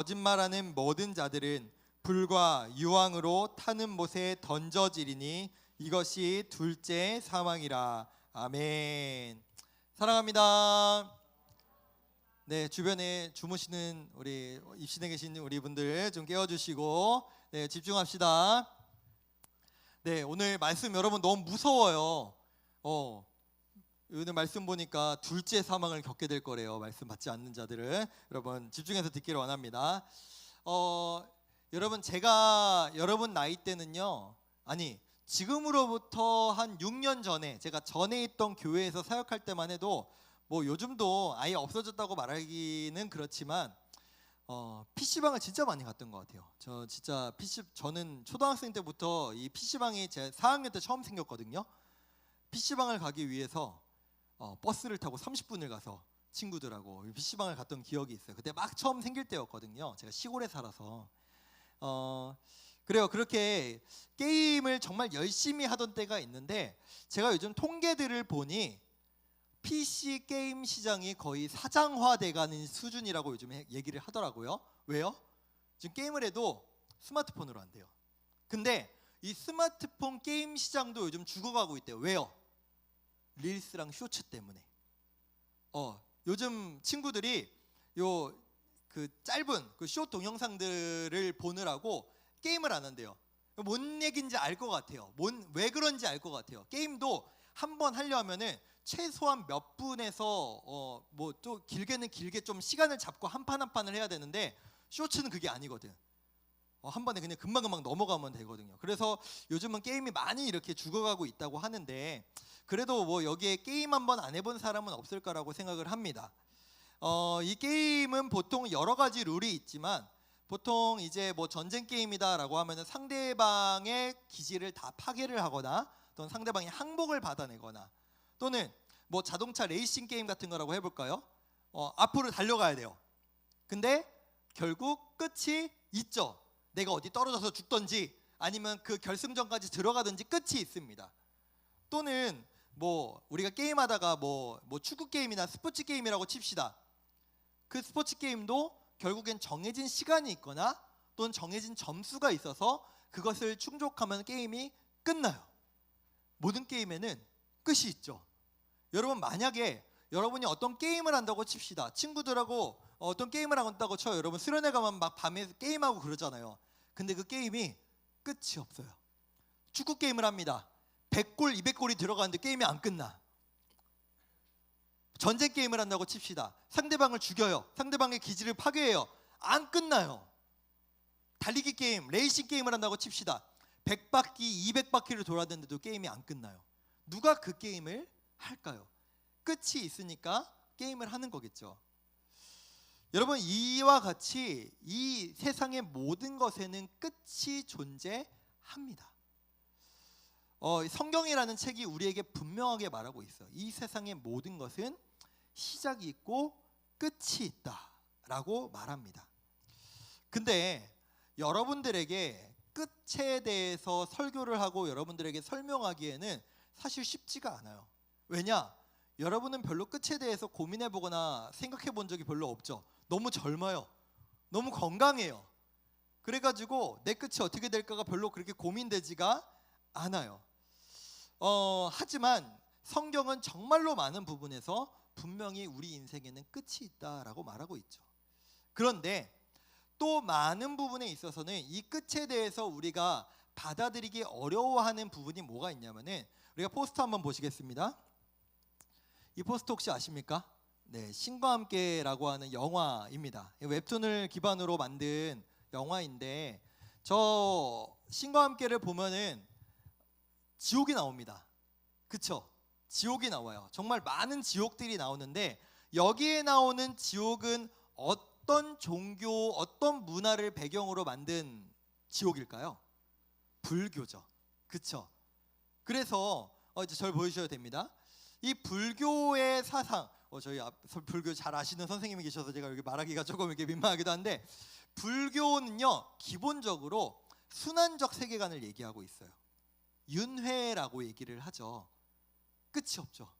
거짓말하는 모든 자들은 불과 유황으로 타는 못에 던져지리니 이것이 둘째 사망이라. 아멘. 사랑합니다. 네, 주변에 주무시는 우리 입신에 계신 우리 분들 좀 깨워주시고 네, 집중합시다. 네, 오늘 말씀 여러분 너무 무서워요. 오늘 말씀 보니까 둘째 사망을 겪게 될 거래요. 말씀 받지 않는 자들은. 여러분 집중해서 듣기를 원합니다. 여러분 제가 여러분 나이 때는요, 아니 지금으로부터 한 6년 전에 제가 전에 있던 교회에서 사역할 때만 해도 뭐 요즘도 아예 없어졌다고 말하기는 그렇지만 PC방을 진짜 많이 갔던 것 같아요. 저는 초등학생 때부터 이 PC방이 제 4학년 때 처음 생겼거든요. PC방을 가기 위해서 버스를 타고 30분을 가서 친구들하고 PC방을 갔던 기억이 있어요. 그때 막 처음 생길 때였거든요. 제가 시골에 살아서. 그래요. 그렇게 게임을 정말 열심히 하던 때가 있는데, 제가 요즘 통계들을 보니 PC 게임 시장이 거의 사장화돼가는 수준이라고 요즘 얘기를 하더라고요. 왜요? 지금 게임을 해도 스마트폰으로 한대요. 근데 이 스마트폰 게임 시장도 요즘 죽어가고 있대요. 왜요? 릴스랑 쇼츠 때문에. 요즘 친구들이 그 짧은 그 쇼 동영상들을 보느라고 게임을 안 한대요. 뭔 얘기인지 알 것 같아요. 왜 그런지 알 것 같아요. 게임도 한 번 하려 하면은 최소한 몇 분에서 뭐 또 길게는 길게 좀 시간을 잡고 한 판 한 판을 해야 되는데, 쇼츠는 그게 아니거든. 한 번에 그냥 금방금방 넘어가면 되거든요. 그래서 요즘은 게임이 많이 이렇게 죽어가고 있다고 하는데, 그래도 뭐 여기에 게임 한번 안 해본 사람은 없을 거라고 생각을 합니다. 이 게임은 보통 여러 가지 룰이 있지만, 보통 이제 뭐 전쟁 게임이다라고 하면은 상대방의 기지를 다 파괴를 하거나, 또는 상대방이 항복을 받아내거나, 또는 뭐 자동차 레이싱 게임 같은 거라고 해볼까요? 앞으로 달려가야 돼요. 근데 결국 끝이 있죠. 내가 어디 떨어져서 죽던지 아니면 그 결승전까지 들어가든지 끝이 있습니다. 또는 뭐 우리가 게임하다가 뭐 축구 게임이나 스포츠 게임이라고 칩시다. 그 스포츠 게임도 결국엔 정해진 시간이 있거나 또는 정해진 점수가 있어서 그것을 충족하면 게임이 끝나요. 모든 게임에는 끝이 있죠. 여러분, 만약에 여러분이 어떤 게임을 한다고 칩시다. 친구들하고 어떤 게임을 한다고 쳐요. 여러분 수련회 가면 막 밤에 게임하고 그러잖아요. 근데 그 게임이 끝이 없어요. 축구 게임을 합니다. 100골, 200골이 들어가는데 게임이 안 끝나. 전쟁 게임을 한다고 칩시다. 상대방을 죽여요. 상대방의 기지를 파괴해요. 안 끝나요. 달리기 게임, 레이싱 게임을 한다고 칩시다. 100바퀴, 200바퀴를 돌았는데도 게임이 안 끝나요. 누가 그 게임을 할까요? 끝이 있으니까 게임을 하는 거겠죠. 여러분, 이와 같이 이 세상의 모든 것에는 끝이 존재합니다. 성경이라는 책이 우리에게 분명하게 말하고 있어요. 이 세상의 모든 것은 시작이 있고 끝이 있다라고 말합니다. 근데 여러분들에게 끝에 대해서 설교를 하고 여러분들에게 설명하기에는 사실 쉽지가 않아요. 왜냐? 여러분은 별로 끝에 대해서 고민해보거나 생각해본 적이 별로 없죠. 너무 젊어요. 너무 건강해요. 그래가지고 내 끝이 어떻게 될까가 별로 그렇게 고민되지가 않아요. 하지만 성경은 정말로 많은 부분에서 분명히 우리 인생에는 끝이 있다라고 말하고 있죠. 그런데 또 많은 부분에 있어서는 이 끝에 대해서 우리가 받아들이기 어려워하는 부분이 뭐가 있냐면은, 우리가 포스터 한번 보시겠습니다. 이 포스터 혹시 아십니까? 네, 신과 함께라고 하는 영화입니다. 웹툰을 기반으로 만든 영화인데, 저 신과 함께를 보면은 지옥이 나옵니다. 그쵸? 지옥이 나와요. 정말 많은 지옥들이 나오는데, 여기에 나오는 지옥은 어떤 종교, 어떤 문화를 배경으로 만든 지옥일까요? 불교죠. 그쵸? 그래서 이제 저를 보여주셔도 됩니다. 이 불교의 사상, 저희 불교 잘 아시는 선생님이 계셔서 제가 여기 말하기가 조금 이렇게 민망하기도 한데, 불교는요 기본적으로 순환적 세계관을 얘기하고 있어요. 윤회라고 얘기를 하죠. 끝이 없죠.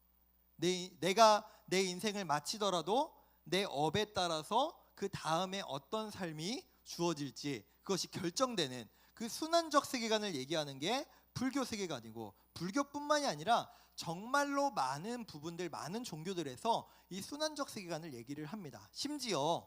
내가 내 인생을 마치더라도 내 업에 따라서 그 다음에 어떤 삶이 주어질지 그것이 결정되는 그 순환적 세계관을 얘기하는 게 불교 세계관이고, 불교뿐만이 아니라 정말로 많은 부분들, 많은 종교들에서 이 순환적 세계관을 얘기를 합니다. 심지어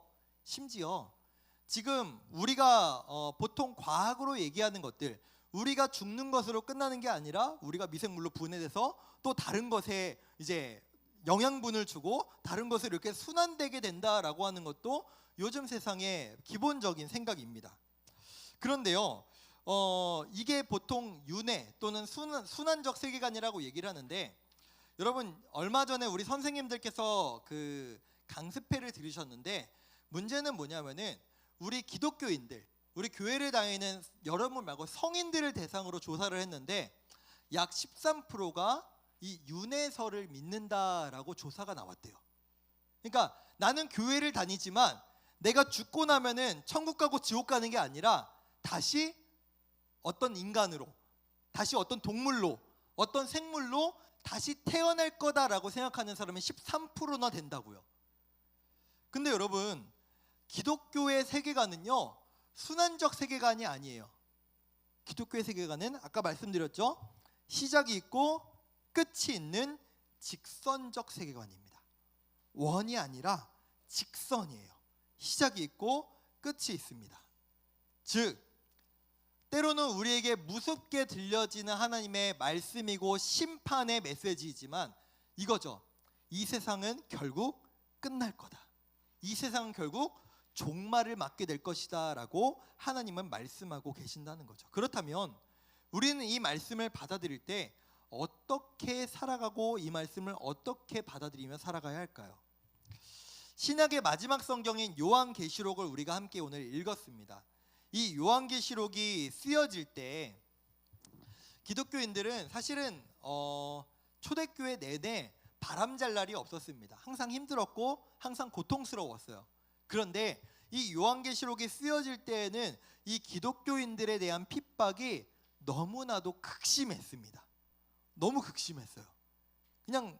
지금 우리가 보통 과학으로 얘기하는 것들, 우리가 죽는 것으로 끝나는 게 아니라 우리가 미생물로 분해돼서 또 다른 것에 이제 영양분을 주고 다른 것을 이렇게 순환되게 된다라고 하는 것도 요즘 세상의 기본적인 생각입니다. 그런데요, 이게 보통 윤회 또는 순환적 세계관이라고 얘기를 하는데, 여러분 얼마 전에 우리 선생님들께서 그 강습회를 들으셨는데, 문제는 뭐냐면은 우리 기독교인들, 우리 교회를 다니는 여러분 말고 성인들을 대상으로 조사를 했는데 약 13%가 이 윤회설을 믿는다라고 조사가 나왔대요. 그러니까 나는 교회를 다니지만 내가 죽고 나면은 천국 가고 지옥 가는 게 아니라 다시 어떤 인간으로, 다시 어떤 동물로, 어떤 생물로 다시 태어날 거다라고 생각하는 사람이 13%나 된다고요. 근데 여러분, 기독교의 세계관은요, 순환적 세계관이 아니에요. 기독교의 세계관은 아까 말씀드렸죠, 시작이 있고 끝이 있는 직선적 세계관입니다. 원이 아니라 직선이에요. 시작이 있고 끝이 있습니다. 즉 때로는 우리에게 무섭게 들려지는 하나님의 말씀이고 심판의 메시지이지만 이거죠. 이 세상은 결국 끝날 거다. 이 세상은 결국 종말을 맞게 될 것이다 라고 하나님은 말씀하고 계신다는 거죠. 그렇다면 우리는 이 말씀을 받아들일 때 어떻게 살아가고 이 말씀을 어떻게 받아들이며 살아가야 할까요? 신약의 마지막 성경인 요한계시록을 우리가 함께 오늘 읽었습니다. 이 요한계시록이 쓰여질 때 기독교인들은 사실은 초대교회 내내 바람 잘 날이 없었습니다. 항상 힘들었고 항상 고통스러웠어요. 그런데 이 요한계시록이 쓰여질 때에는 이 기독교인들에 대한 핍박이 너무나도 극심했습니다. 너무 극심했어요. 그냥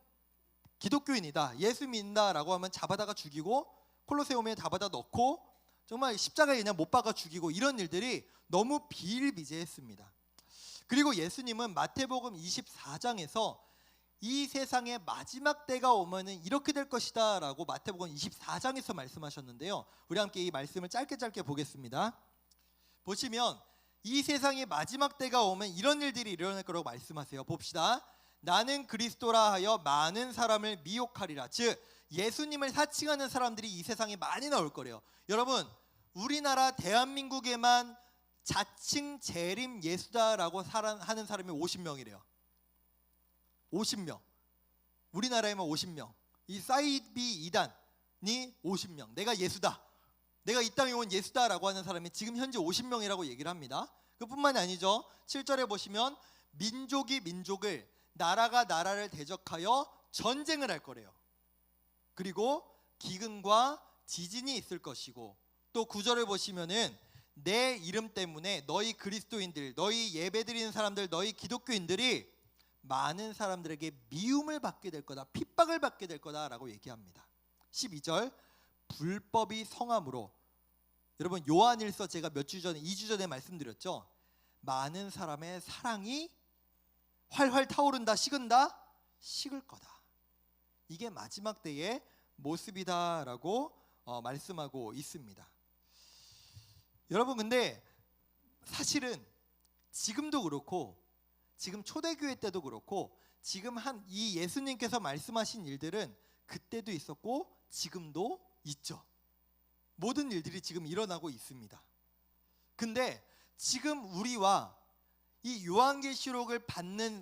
기독교인이다, 예수 믿는다라고 하면 잡아다가 죽이고 콜로세움에 잡아다 넣고 정말 십자가에 그냥 못 박아 죽이고 이런 일들이 너무 비일비재했습니다. 그리고 예수님은 마태복음 24장에서 이 세상의 마지막 때가 오면은 이렇게 될 것이다 라고 마태복음 24장에서 말씀하셨는데요, 우리 함께 이 말씀을 짧게 보겠습니다. 보시면 이 세상의 마지막 때가 오면 이런 일들이 일어날 거라고 말씀하세요. 봅시다. 나는 그리스도라 하여 많은 사람을 미혹하리라. 즉 예수님을 사칭하는 사람들이 이 세상에 많이 나올 거래요. 여러분, 우리나라 대한민국에만 자칭 재림 예수다라고 하는 사람이 50명이래요. 50명. 우리나라에만 50명. 이 사이비 이단이 50명. 내가 예수다, 내가 이 땅에 온 예수다라고 하는 사람이 지금 현재 50명이라고 얘기를 합니다. 그뿐만이 아니죠. 7절에 보시면 민족이 민족을, 나라가 나라를 대적하여 전쟁을 할 거래요. 그리고 기근과 지진이 있을 것이고, 또 9절을 보시면은 내 이름 때문에 너희 그리스도인들, 너희 예배드리는 사람들, 너희 기독교인들이 많은 사람들에게 미움을 받게 될 거다, 핍박을 받게 될 거다라고 얘기합니다. 12절 불법이 성함으로, 여러분 요한일서 제가 2주 전에 말씀드렸죠. 많은 사람의 사랑이 활활 타오른다, 식은다, 식을 거다. 이게 마지막 때의 모습이다라고 말씀하고 있습니다. 여러분, 근데 사실은 지금도 그렇고, 지금 초대교회 때도 그렇고, 지금 이 예수님께서 말씀하신 일들은 그때도 있었고 지금도 있죠. 모든 일들이 지금 일어나고 있습니다. 근데 지금 우리와 이 요한계시록을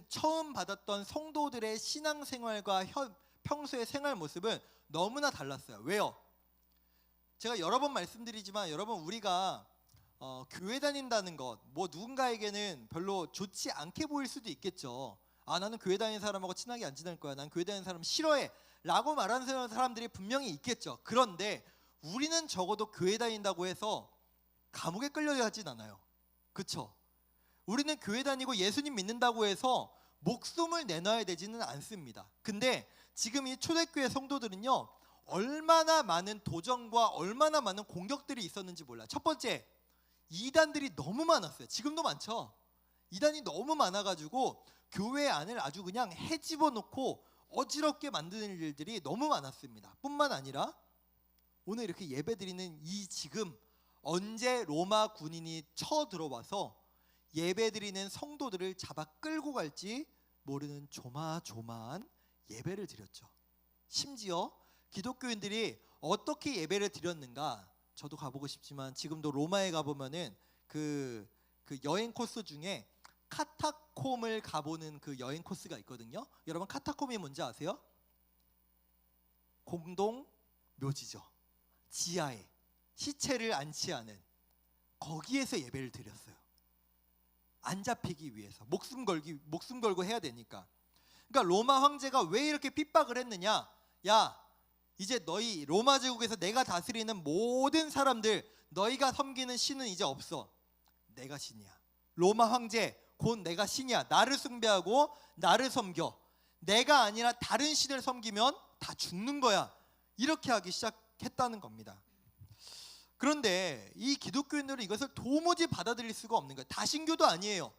처음 받았던 성도들의 신앙생활과 평소의 생활 모습은 너무나 달랐어요. 왜요? 제가 여러 번 말씀드리지만 여러분, 우리가 교회 다닌다는 것, 뭐 누군가에게는 별로 좋지 않게 보일 수도 있겠죠. 아, 나는 교회 다니는 사람하고 친하게 안 지낼 거야, 난 교회 다니는 사람 싫어해 라고 말하는 사람들이 분명히 있겠죠. 그런데 우리는 적어도 교회 다닌다고 해서 감옥에 끌려가진 않아요. 그쵸? 우리는 교회 다니고 예수님 믿는다고 해서 목숨을 내놔야 되지는 않습니다. 근데 지금 이 초대교회 성도들은요, 얼마나 많은 도전과 얼마나 많은 공격들이 있었는지 몰라요. 첫 번째, 이단들이 너무 많았어요. 지금도 많죠. 이단이 너무 많아가지고 교회 안을 아주 그냥 헤집어 놓고 어지럽게 만드는 일들이 너무 많았습니다. 뿐만 아니라 오늘 이렇게 예배드리는 이 지금 언제 로마 군인이 쳐들어와서 예배드리는 성도들을 잡아 끌고 갈지 모르는 조마조마한 예배를 드렸죠. 심지어 기독교인들이 어떻게 예배를 드렸는가, 저도 가보고 싶지만 지금도 로마에 가보면은 그 여행 코스 중에 카타콤을 가보는 그 여행 코스가 있거든요. 여러분, 카타콤이 뭔지 아세요? 공동 묘지죠. 지하에 시체를 안치하는, 거기에서 예배를 드렸어요. 안 잡히기 위해서 목숨 걸고 해야 되니까. 그러니까 로마 황제가 왜 이렇게 핍박을 했느냐? 야, 이제 너희 로마 제국에서 내가 다스리는 모든 사람들, 너희가 섬기는 신은 이제 없어. 내가 신이야. 로마 황제 곧 내가 신이야. 나를 숭배하고 나를 섬겨. 내가 아니라 다른 신을 섬기면 다 죽는 거야. 이렇게 하기 시작했다는 겁니다. 그런데 이 기독교인들은 이것을 도무지 받아들일 수가 없는 거예요. 다신교도 아니에요.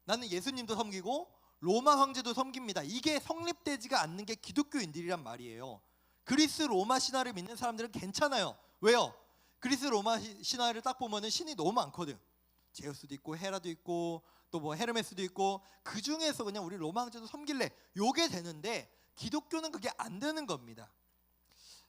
나는 예수님도 섬기고 로마 황제도 섬깁니다. 이게 성립되지가 않는 게 기독교인들이란 말이에요. 그리스 로마 신화를 믿는 사람들은 괜찮아요. 왜요? 그리스 로마 신화를 딱 보면은 신이 너무 많거든. 제우스도 있고 헤라도 있고 또 뭐 헤르메스도 있고, 그 중에서 그냥 우리 로마 황제도 섬길래, 요게 되는데 기독교는 그게 안 되는 겁니다.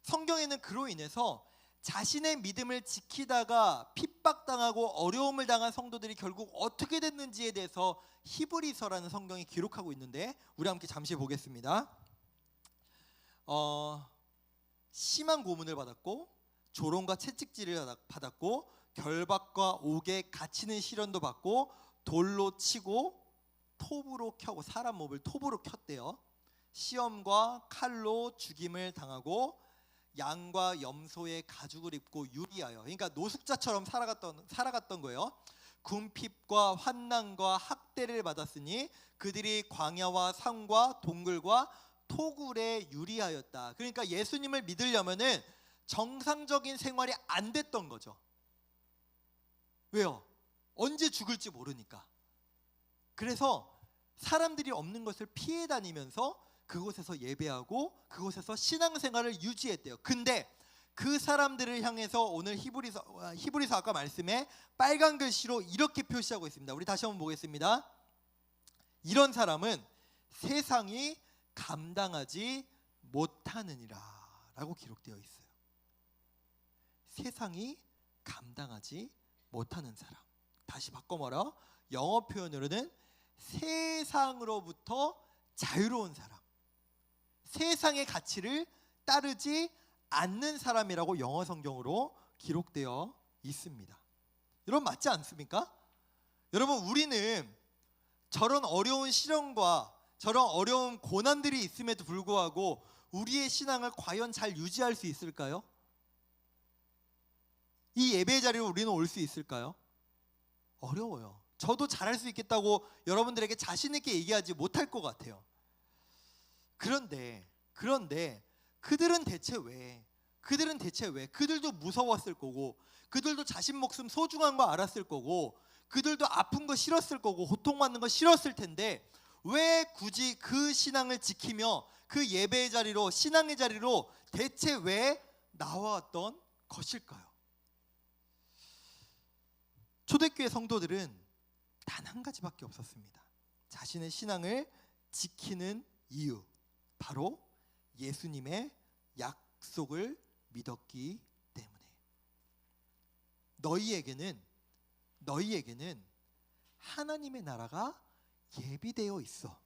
성경에는 그로 인해서 자신의 믿음을 지키다가 핍박당하고 어려움을 당한 성도들이 결국 어떻게 됐는지에 대해서 히브리서라는 성경이 기록하고 있는데, 우리 함께 잠시 보겠습니다. 심한 고문을 받았고 조롱과 채찍질을 받았고 결박과 옥에 갇히는 시련도 받고 돌로 치고 톱으로 켜고, 사람 몸을 톱으로 켰대요. 시험과 칼로 죽임을 당하고 양과 염소의 가죽을 입고 유리하여, 그러니까 노숙자처럼 살아갔던 거예요. 궁핍과 환난과 학대를 받았으니 그들이 광야와 산과 동굴과 토굴에 유리하였다. 그러니까 예수님을 믿으려면은 정상적인 생활이 안 됐던 거죠. 왜요? 언제 죽을지 모르니까. 그래서 사람들이 없는 것을 피해 다니면서 그곳에서 예배하고 그곳에서 신앙생활을 유지했대요. 근데 그 사람들을 향해서 오늘 히브리서 아까 말씀에 빨간 글씨로 이렇게 표시하고 있습니다. 우리 다시 한번 보겠습니다. 이런 사람은 세상이 감당하지 못하느니라 라고 기록되어 있어요. 세상이 감당하지 못하는 사람. 다시 바꿔 말하, 영어 표현으로는 세상으로부터 자유로운 사람, 세상의 가치를 따르지 않는 사람이라고 영어 성경으로 기록되어 있습니다. 여러분, 맞지 않습니까? 여러분, 우리는 저런 어려운 시련과 저런 어려운 고난들이 있음에도 불구하고 우리의 신앙을 과연 잘 유지할 수 있을까요? 이 예배 자리로 우리는 올 수 있을까요? 어려워요. 저도 잘할 수 있겠다고 여러분들에게 자신 있게 얘기하지 못할 것 같아요. 그런데 그들은 대체 왜? 그들도 무서웠을 거고, 그들도 자신 목숨 소중한 거 알았을 거고, 그들도 아픈 거 싫었을 거고, 고통받는 거 싫었을 텐데 왜 굳이 그 신앙을 지키며 그 예배의 자리로, 신앙의 자리로 대체 왜 나왔던 것일까요? 초대교회 성도들은 단 한 가지밖에 없었습니다. 자신의 신앙을 지키는 이유, 바로 예수님의 약속을 믿었기 때문에. 너희에게는 하나님의 나라가 예비되어 있어.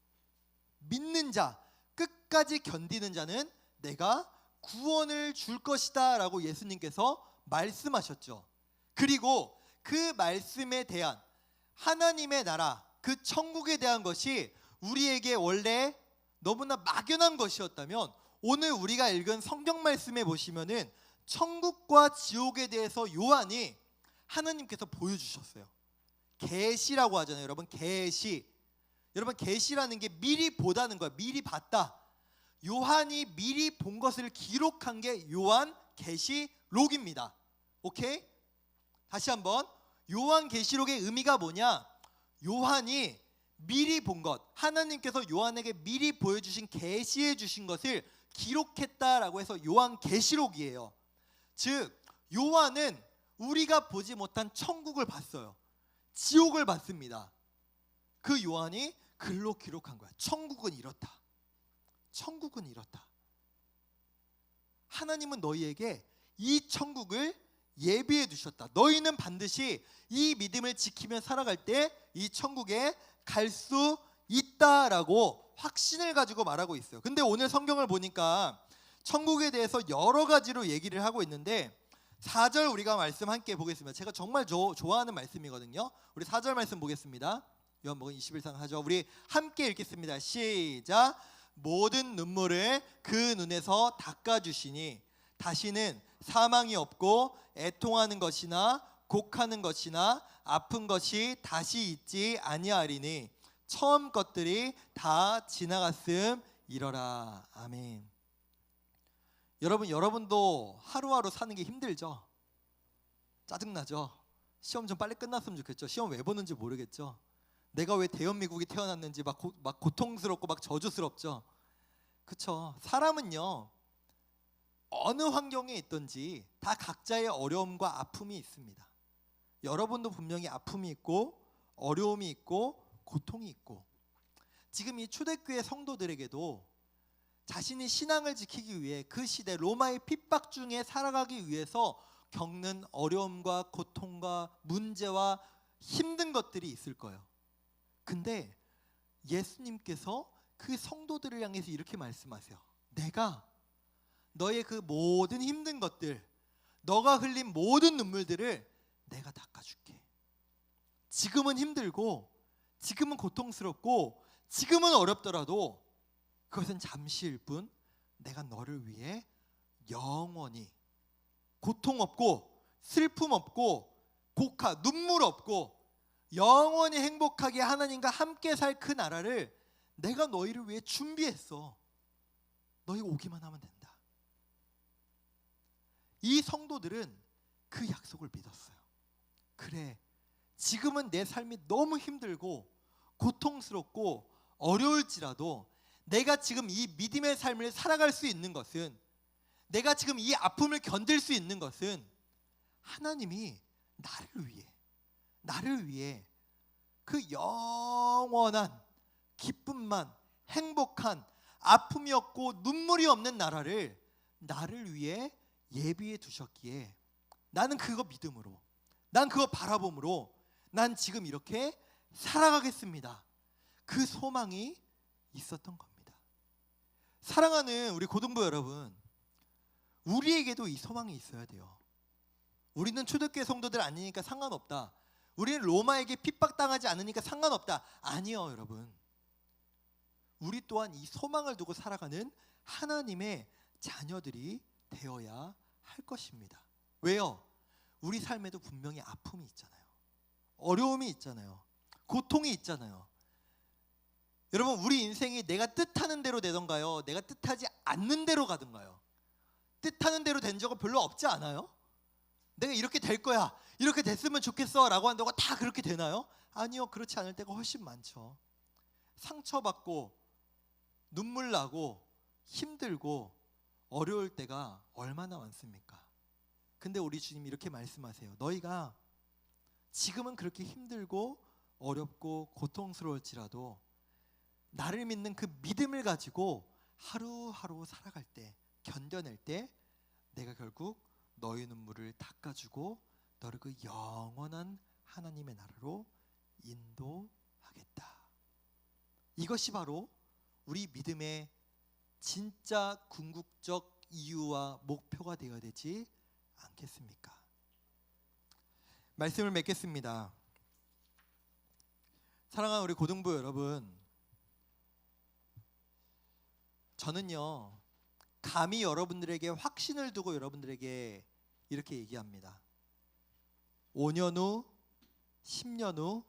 믿는 자, 끝까지 견디는 자는 내가 구원을 줄 것이다 라고 예수님께서 말씀하셨죠. 그리고 그 말씀에 대한 하나님의 나라, 그 천국에 대한 것이 우리에게 원래 너무나 막연한 것이었다면, 오늘 우리가 읽은 성경 말씀에 보시면은 천국과 지옥에 대해서 요한이 하나님께서 보여주셨어요. 계시라고 하잖아요. 여러분, 계시. 여러분, 계시라는 게 미리 보다는 거야. 미리 봤다. 요한이 미리 본 것을 기록한 게 요한계시록입니다. 오케이? 다시 한번, 요한계시록의 의미가 뭐냐? 요한이 미리 본 것, 하나님께서 요한에게 미리 보여주신, 계시해 주신 것을 기록했다라고 해서 요한계시록이에요. 즉 요한은 우리가 보지 못한 천국을 봤어요. 지옥을 봤습니다. 그 요한이 글로 기록한 거야. 천국은 이렇다. 천국은 이렇다. 하나님은 너희에게 이 천국을 예비해 두셨다. 너희는 반드시 이 믿음을 지키며 살아갈 때 이 천국에 갈 수 있다라고 확신을 가지고 말하고 있어요. 근데 오늘 성경을 보니까 천국에 대해서 여러 가지로 얘기를 하고 있는데 4절 우리가 말씀 함께 보겠습니다. 제가 정말 좋아하는 말씀이거든요. 우리 4절 말씀 보겠습니다. 요한복음 21장 4절 우리 함께 읽겠습니다. 시작. 모든 눈물을 그 눈에서 닦아주시니 다시는 사망이 없고 애통하는 것이나 곡하는 것이나 아픈 것이 다시 있지 아니하리니 처음 것들이 다 지나갔음이러라. 아멘. 여러분도 하루하루 사는 게 힘들죠? 짜증나죠? 시험 좀 빨리 끝났으면 좋겠죠? 시험 왜 보는지 모르겠죠? 내가 왜 대한민국이 태어났는지 막 고통스럽고 막 저주스럽죠? 그쵸? 사람은요 어느 환경에 있든지 다 각자의 어려움과 아픔이 있습니다. 여러분도 분명히 아픔이 있고 어려움이 있고 고통이 있고, 지금 이 초대교회 성도들에게도 자신이 신앙을 지키기 위해 그 시대 로마의 핍박 중에 살아가기 위해서 겪는 어려움과 고통과 문제와 힘든 것들이 있을 거예요. 근데 예수님께서 그 성도들을 향해서 이렇게 말씀하세요. 내가 너의 그 모든 힘든 것들, 너가 흘린 모든 눈물들을 내가 닦아줄게. 지금은 힘들고 지금은 고통스럽고 지금은 어렵더라도 그것은 잠시일 뿐 내가 너를 위해 영원히 고통 없고 슬픔 없고 눈물 없고 영원히 행복하게 하나님과 함께 살 그 나라를 내가 너희를 위해 준비했어. 너희가 오기만 하면 된다. 이 성도들은 그 약속을 믿었어요. 그래, 지금은 내 삶이 너무 힘들고 고통스럽고 어려울지라도 내가 지금 이 믿음의 삶을 살아갈 수 있는 것은, 내가 지금 이 아픔을 견딜 수 있는 것은 하나님이 나를 위해 그 영원한 기쁨만, 행복한, 아픔이 없고 눈물이 없는 나라를 나를 위해 예비해 두셨기에 나는 그거 믿음으로, 난 그거 바라봄으로 난 지금 이렇게 살아가겠습니다. 그 소망이 있었던 겁니다. 사랑하는 우리 고등부 여러분, 우리에게도 이 소망이 있어야 돼요. 우리는 초대교회 성도들 아니니까 상관없다. 우리는 로마에게 핍박당하지 않으니까 상관없다. 아니요, 여러분. 우리 또한 이 소망을 두고 살아가는 하나님의 자녀들이 되어야 할 것입니다. 왜요? 우리 삶에도 분명히 아픔이 있잖아요. 어려움이 있잖아요. 고통이 있잖아요. 여러분, 우리 인생이 내가 뜻하는 대로 되던가요? 내가 뜻하지 않는 대로 가던가요? 뜻하는 대로 된 적은 별로 없지 않아요? 내가 이렇게 될 거야, 이렇게 됐으면 좋겠어 라고 한다고 다 그렇게 되나요? 아니요, 그렇지 않을 때가 훨씬 많죠. 상처받고 눈물 나고 힘들고 어려울 때가 얼마나 많습니까? 근데 우리 주님이 이렇게 말씀하세요. 너희가 지금은 그렇게 힘들고 어렵고 고통스러울지라도 나를 믿는 그 믿음을 가지고 하루하루 살아갈 때, 견뎌낼 때 내가 결국 너희 눈물을 닦아주고 너를 그 영원한 하나님의 나라로 인도하겠다. 이것이 바로 우리 믿음의 진짜 궁극적 이유와 목표가 되어야 되지 않겠습니까? 말씀을 맺겠습니다. 사랑하는 우리 고등부 여러분, 저는요 감히 여러분들에게 확신을 두고 여러분들에게 이렇게 얘기합니다. 5년 후, 10년 후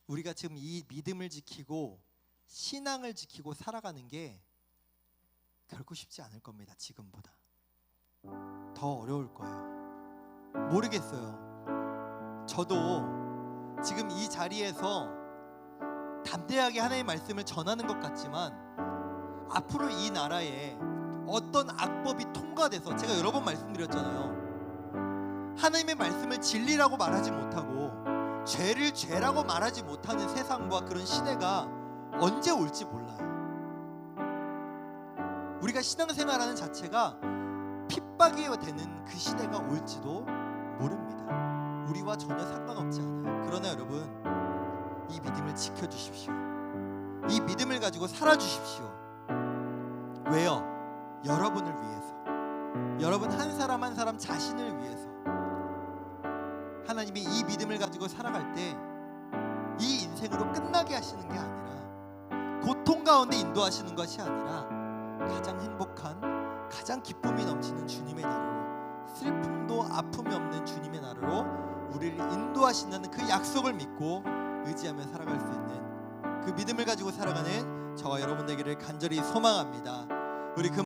우리가 지금 이 믿음을 지키고 신앙을 지키고 살아가는 게 결코 쉽지 않을 겁니다. 지금보다 더 어려울 거예요. 모르겠어요. 저도 지금 이 자리에서 담대하게 하나님의 말씀을 전하는 것 같지만 앞으로 이 나라에 어떤 악법이 통과돼서, 제가 여러 번 말씀드렸잖아요. 하나님의 말씀을 진리라고 말하지 못하고 죄를 죄라고 말하지 못하는 세상과 그런 시대가 언제 올지 몰라요. 우리가 신앙생활하는 자체가 핍박이 되는 그 시대가 올지도 모릅니다. 우리와 전혀 상관없지 않아요. 그러나 여러분, 이 믿음을 지켜주십시오. 이 믿음을 가지고 살아주십시오. 왜요? 여러분을 위해서, 여러분 한 사람 한 사람 자신을 위해서. 하나님이 이 믿음을 가지고 살아갈 때 이 인생으로 끝나게 하시는 게 아니라, 고통 가운데 인도하시는 것이 아니라 가장 행복한, 가장 기쁨이 넘치는 주님의 나라로, 슬픔도 아픔이 없는 주님의 나라로 우리를 인도하신다는 그 약속을 믿고 의지하며 살아갈 수 있는 그 믿음을 가지고 살아가는 저와 여러분 되기를 간절히 소망합니다. 우리 그